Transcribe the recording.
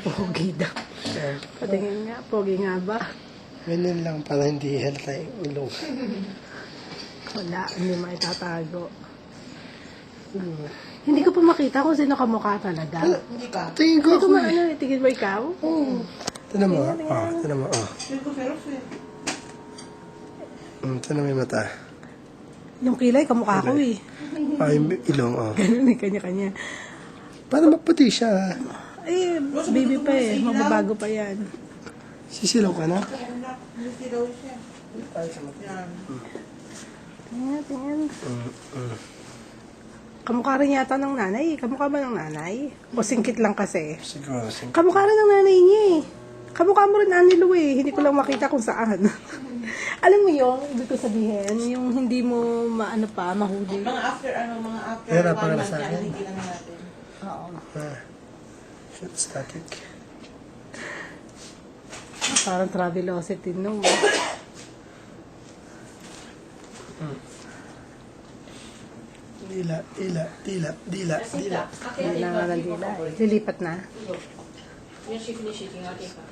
Pogi daw. Patingin nga, pogi nga ba? Ganyan lang para hindi halata yung ulo. Wala, hindi maitatago. Hindi ko pa makita kung sino kamukha talaga. Hindi ka. Tingin ko Hindi ko ako maano, tingin mo ikaw? Oo. Tignan mo. Tignan mo. Feel ko pero feel. Tignan mo yung mata. Yung kilay, kamukha ko eh. Yung ilong, Ganun eh, kanya-kanya. Para maputi siya. Eh, baby pa eh. Mababago pa yan. Sisilaw ka na? Hindi daw siya. Yan. Tingnan, tingnan. Kamukha rin yata ng nanay. Kamukha ba ng nanay? O singkit lang kasi? Siguro. Kamukha rin ng nanay niya eh. Kamukha mo rin Annie Lou eh. Hindi ko lang makita kung saan. Alam mo yung, ibig ko sabihin, yung hindi mo maano pa, mahuli. Mga after Hirap 1 para month sa yan, akin. hindi lang natin. Oo. Shit, static. Parang Travelocity no. Dila. Hindi na nga dila. Lilipat na. Yung shaking natin ka.